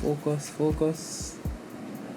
Focus.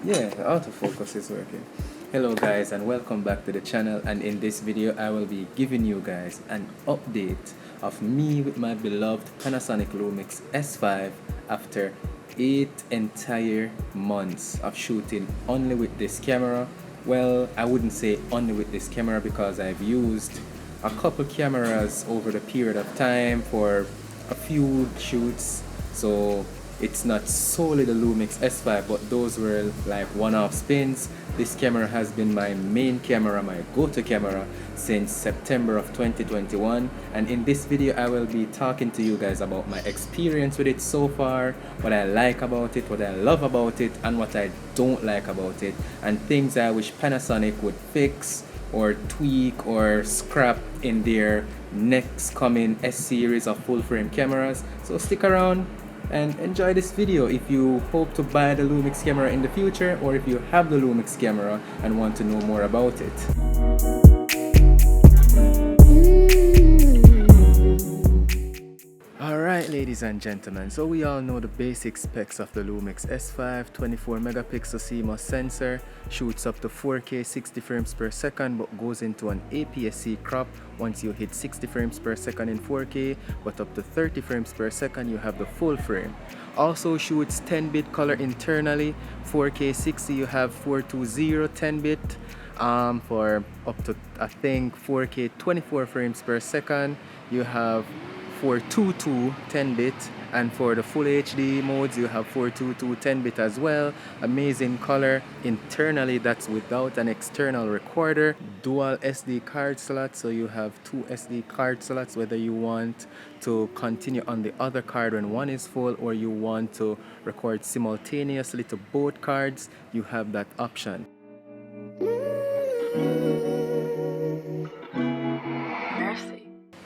Yeah, autofocus is working. Hello guys and welcome back to the channel, and in this video I will be giving you guys an update of me with my beloved Panasonic Lumix S5 after 8 entire months of shooting only with this camera. Well, I wouldn't say only with this camera because I've used a couple cameras over the period of time for a few shoots, so it's not solely the Lumix S5, but those were like one-off spins. This camera has been my main camera, my go-to camera since September of 2021, and in this video I will be talking to you guys about my experience with it so far, what I like about it, what I love about it, and what I don't like about it, and things I wish Panasonic would fix or tweak or scrap in their next coming S series of full frame cameras. So stick around and enjoy this video if you hope to buy the Lumix camera in the future, or if you have the Lumix camera and want to know more about it. Alright ladies and gentlemen, so we all know the basic specs of the Lumix S5. 24 megapixel CMOS sensor, shoots up to 4K 60 frames per second, but goes into an APS-C crop once you hit 60 frames per second in 4K, but up to 30 frames per second you have the full frame. Also shoots 10-bit color internally. 4K 60 you have 420 10-bit. For up to I think 4K 24 frames per second you have 422 10-bit, and for the full HD modes you have 422 10-bit as well. Amazing color internally, that's without an external recorder. Dual SD card slots, so you have two SD card slots whether you want to continue on the other card when one is full, or you want to record simultaneously to both cards, you have that option.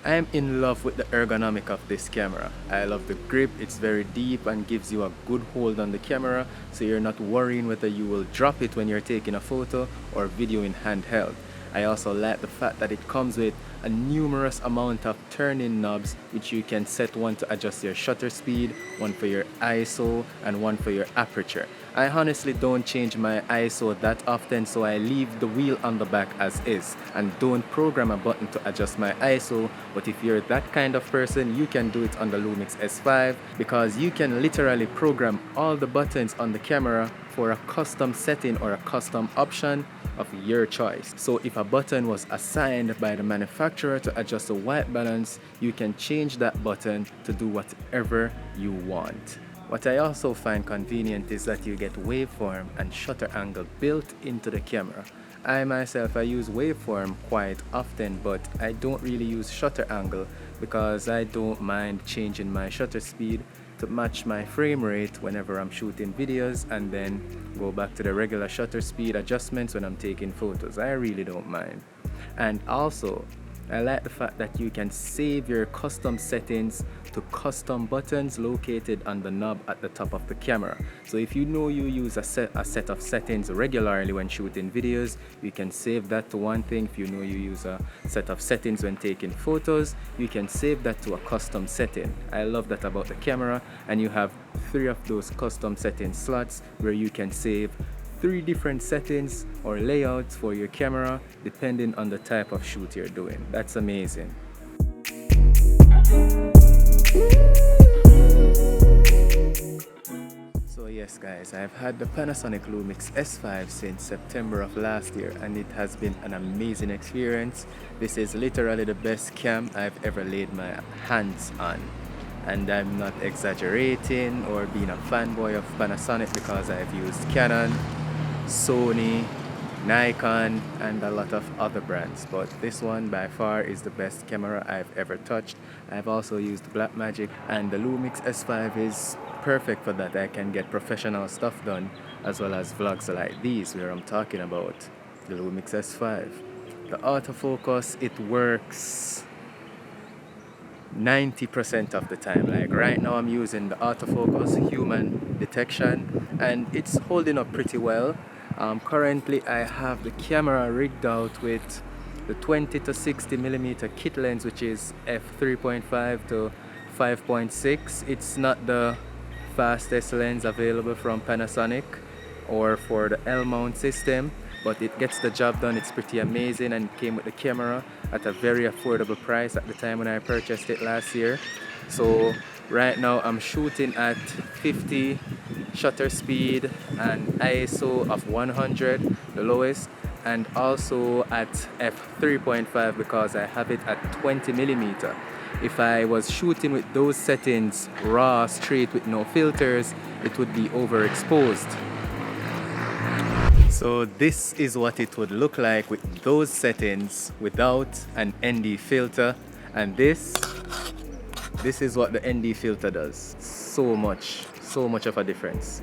I am in love with the ergonomic of this camera. I love the grip, it's very deep and gives you a good hold on the camera, so you're not worrying whether you will drop it when you're taking a photo or video in handheld. I also like the fact that it comes with a numerous amount of turn-in knobs, which you can set one to adjust your shutter speed, one for your ISO, and one for your aperture. I honestly don't change my ISO that often, so I leave the wheel on the back as is and don't program a button to adjust my ISO. But if you're that kind of person, you can do it on the Lumix S5, because you can literally program all the buttons on the camera for a custom setting or a custom option of your choice. So if a button was assigned by the manufacturer to adjust the white balance, you can change that button to do whatever you want. What I also find convenient is that you get waveform and shutter angle built into the camera. I myself, I use waveform quite often, but I don't really use shutter angle because I don't mind changing my shutter speed to match my frame rate whenever I'm shooting videos, and then go back to the regular shutter speed adjustments when I'm taking photos. I really don't mind. And also, I like the fact that you can save your custom settings to custom buttons located on the knob at the top of the camera. So if you know you use a set of settings regularly when shooting videos, you can save that to one thing. If you know you use a set of settings when taking photos, you can save that to a custom setting. I love that about the camera, and you have 3 of those custom setting slots where you can save 3 different settings or layouts for your camera depending on the type of shoot you're doing. That's amazing. So yes guys, I've had the Panasonic Lumix S5 since September of last year, and it has been an amazing experience. This is literally the best cam I've ever laid my hands on. And I'm not exaggerating or being a fanboy of Panasonic, because I've used Canon, Sony, Nikon, and a lot of other brands, but this one by far is the best camera I've ever touched. I've also used Blackmagic, and the Lumix S5 is perfect for that. I can get professional stuff done, as well as vlogs like these where I'm talking about the Lumix S5. The autofocus, it works 90% of the time. Like right now I'm using the autofocus human detection, and it's holding up pretty well. Currently I have the camera rigged out with the 20 to 60 millimeter kit lens, which is f3.5 to 5.6. It's not the fastest lens available from Panasonic or for the L mount system, but it gets the job done. It's pretty amazing, and it came with the camera at a very affordable price at the time when I purchased it last year. So right now I'm shooting at 50 shutter speed and ISO of 100, the lowest, and also at f3.5 because I have it at 20mm. If I was shooting with those settings raw, straight, with no filters, it would be overexposed. So this is what it would look like with those settings without an ND filter, and this is what the ND filter does. So much of a difference.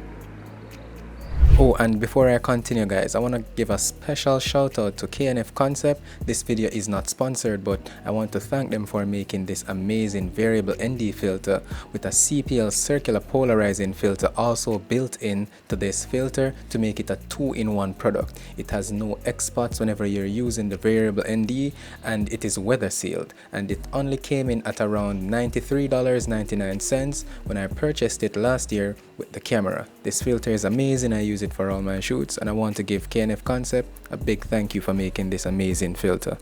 Oh, and before I continue, guys, I want to give a special shout out to K&F Concept. This video is not sponsored, but I want to thank them for making this amazing variable ND filter with a CPL circular polarizing filter also built in to this filter to make it a 2-in-1 product. It has no X spots whenever you're using the variable ND, and it is weather sealed, and it only came in at around $93.99 when I purchased it last year with the camera. This filter is amazing. I use it for all my shoots, and I want to give K&F Concept a big thank you for making this amazing filter.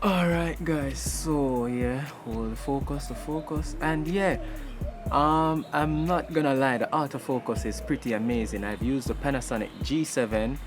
Alright guys, so yeah, hold the focus, and yeah, I'm not gonna lie, the autofocus is pretty amazing. I've used the Panasonic G7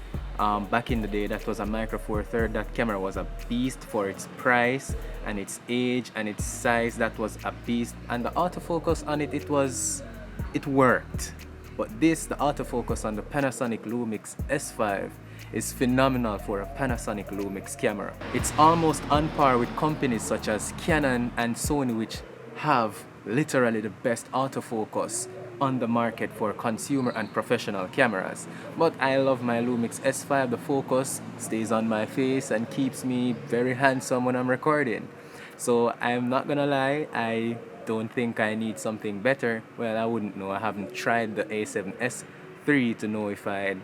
back in the day. That was a micro four third. That camera was a beast for its price and its age and its size. That was a beast, and the autofocus on it, it worked. But the autofocus on the Panasonic Lumix S5 is phenomenal for a Panasonic Lumix camera. It's almost on par with companies such as Canon and Sony, which have literally the best autofocus on the market for consumer and professional cameras. But I love my Lumix S5. The focus stays on my face and keeps me very handsome when I'm recording. So I'm not gonna lie, I don't think I need something better. Well, I wouldn't know. I haven't tried the A7S III to know if I'd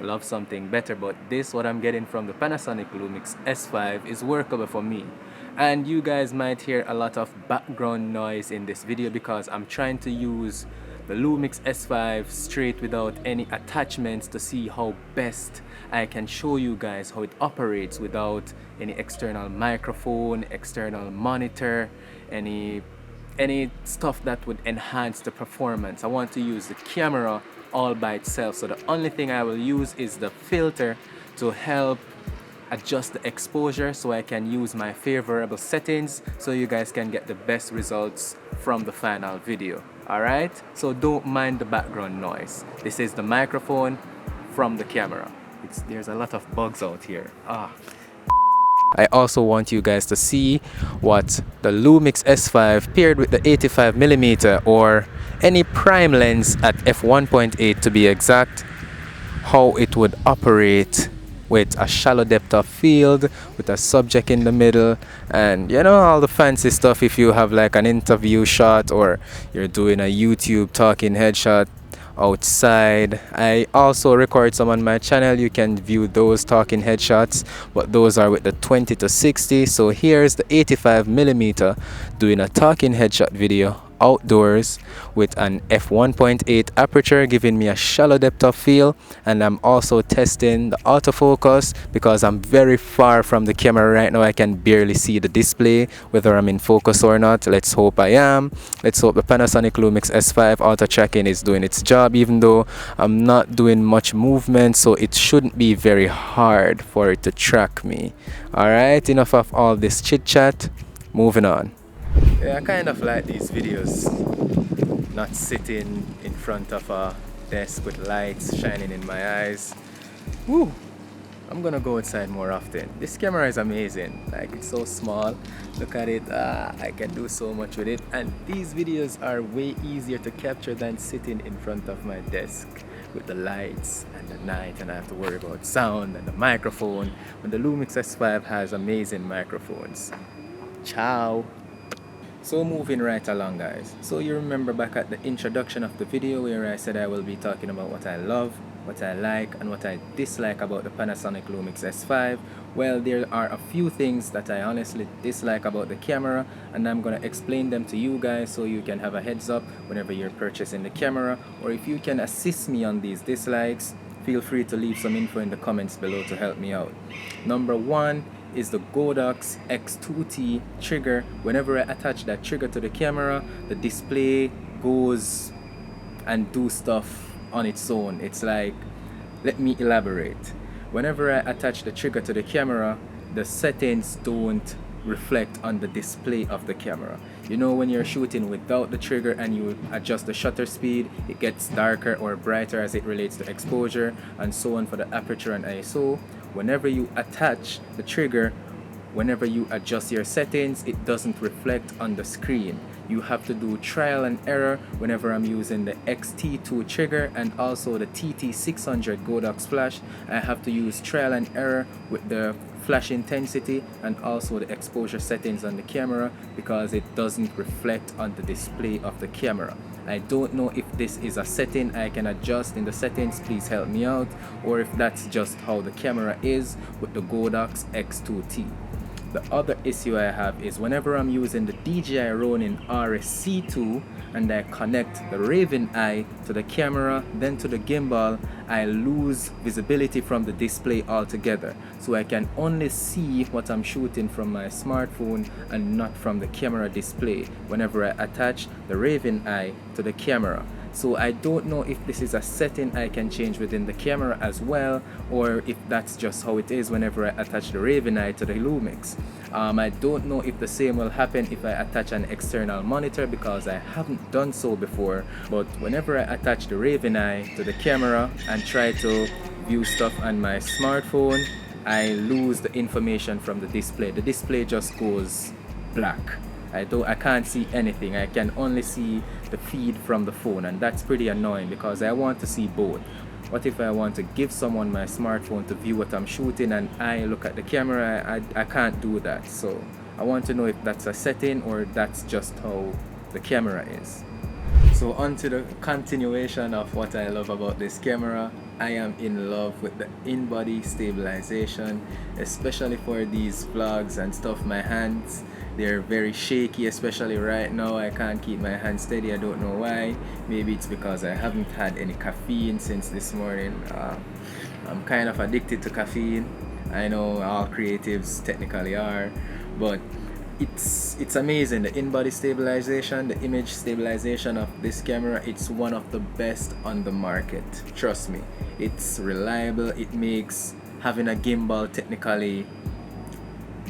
love something better, but what I'm getting from the Panasonic Lumix S5 is workable for me. And you guys might hear a lot of background noise in this video because I'm trying to use the Lumix S5 straight without any attachments to see how best I can show you guys how it operates without any external microphone, external monitor, any stuff that would enhance the performance. I want to use the camera all by itself, so the only thing I will use is the filter to help adjust the exposure so I can use my favorable settings so you guys can get the best results from the final video. Alright, so don't mind the background noise. This is the microphone from the camera. There's a lot of bugs out here. I also want you guys to see what the Lumix S5 paired with the 85mm or any prime lens at f1.8 to be exact, how it would operate with a shallow depth of field, with a subject in the middle, and you know, all the fancy stuff if you have like an interview shot or you're doing a YouTube talking headshot outside. I also record some on my channel. You can view those talking headshots, but those are with the 20-60. So here's the 85mm doing a talking headshot video outdoors with an f1.8 aperture, giving me a shallow depth of field. And I'm also testing the autofocus because I'm very far from the camera right now. I can barely see the display whether I'm in focus or not. Let's hope I am. Let's hope the Panasonic Lumix S5 auto tracking is doing its job, even though I'm not doing much movement, so it shouldn't be very hard for it to track me. Alright, enough of all this chit chat, moving on. Yeah, I kind of like these videos, not sitting in front of a desk with lights shining in my eyes. Woo! I'm gonna go outside more often. This camera is amazing. Like, it's so small. Look at it. I can do so much with it. And these videos are way easier to capture than sitting in front of my desk with the lights and the night, and I have to worry about sound and the microphone. When the Lumix S5 has amazing microphones. Ciao! So moving right along, guys. So you remember back at the introduction of the video where I said I will be talking about what I love, what I like, and what I dislike about the Panasonic Lumix S5. Well, there are a few things that I honestly dislike about the camera, and I'm gonna explain them to you guys so you can have a heads up whenever you're purchasing the camera, or if you can assist me on these dislikes, feel free to leave some info in the comments below to help me out. Number one is the Godox X2T trigger. Whenever I attach that trigger to the camera, the display goes and do stuff on its own. It's like, let me elaborate. Whenever I attach the trigger to the camera, the settings don't reflect on the display of the camera. You know, when you're shooting without the trigger and you adjust the shutter speed, it gets darker or brighter as it relates to exposure and so on for the aperture and ISO. Whenever you attach the trigger, whenever you adjust your settings, it doesn't reflect on the screen. You have to do trial and error. Whenever I'm using the XT2 trigger and also the TT600 Godox flash, I have to use trial and error with the flash intensity and also the exposure settings on the camera because it doesn't reflect on the display of the camera. I don't know if this is a setting I can adjust in the settings, please help me out, or if that's just how the camera is with the Godox X2T. The other issue I have is whenever I'm using the DJI Ronin RSC2 and I connect the Raven Eye to the camera, then to the gimbal, I lose visibility from the display altogether. So I can only see what I'm shooting from my smartphone and not from the camera display whenever I attach the Raven Eye to the camera. So I don't know if this is a setting I can change within the camera as well, or if that's just how it is whenever I attach the Raven Eye to the Lumix. I don't know if the same will happen if I attach an external monitor because I haven't done so before, but whenever I attach the Raven Eye to the camera and try to view stuff on my smartphone, I lose the information from the display. The display just goes black. I can't see anything. I can only see the feed from the phone, and that's pretty annoying because I want to see both. What if I want to give someone my smartphone to view what I'm shooting and I look at the camera? I can't do that. So I want to know if that's a setting or that's just how the camera is. So on to the continuation of what I love about this camera. I am in love with the in-body stabilization, especially for these vlogs and stuff. My hands, they're very shaky, especially right now. I can't keep my hands steady. I don't know why. Maybe it's because I haven't had any caffeine since this morning. I'm kind of addicted to caffeine. I know all creatives technically are, but it's amazing. The in-body stabilization, the image stabilization of this camera, it's one of the best on the market. Trust me, it's reliable. It makes having a gimbal technically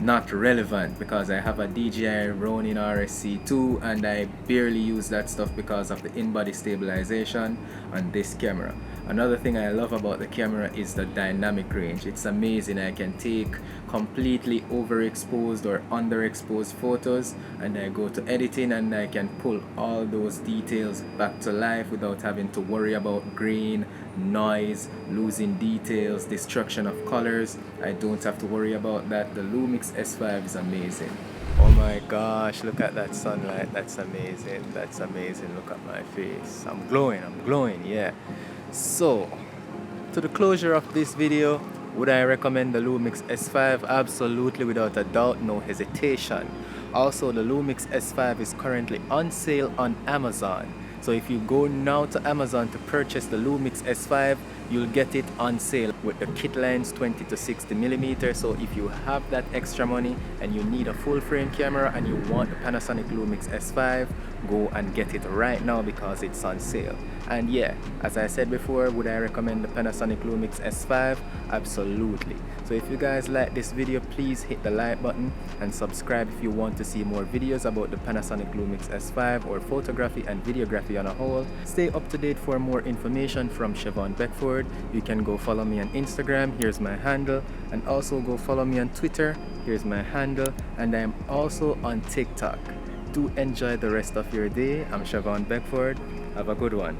not relevant because I have a DJI Ronin RSC2 and I barely use that stuff because of the in-body stabilization on this camera. Another thing I love about the camera is the dynamic range. It's amazing. I can take completely overexposed or underexposed photos and I go to editing and I can pull all those details back to life without having to worry about grain, noise, losing details, destruction of colors. I don't have to worry about that. The Lumix S5 is amazing. Oh my gosh, look at that sunlight. That's amazing. That's amazing. Look at my face. I'm glowing, yeah. So, to the closure of this video, would I recommend the Lumix S5? Absolutely, without a doubt, no hesitation. Also, the Lumix S5 is currently on sale on Amazon. So if you go now to Amazon to purchase the Lumix S5, you'll get it on sale with the kit lens 20 to 60 millimeter. So if you have that extra money and you need a full frame camera and you want the Panasonic Lumix S5, go and get it right now because it's on sale. And yeah, as I said before, would I recommend the Panasonic Lumix S5? Absolutely. So if you guys like this video, please hit the like button and subscribe if you want to see more videos about the Panasonic Lumix S5 or photography and videography on a whole. Stay up to date for more information from Chevaughn Beckford. You can go follow me on Instagram, here's my handle, and also go follow me on Twitter, here's my handle, and I'm also on TikTok. Do enjoy the rest of your day. I'm Chevaughn Beckford. Have a good one.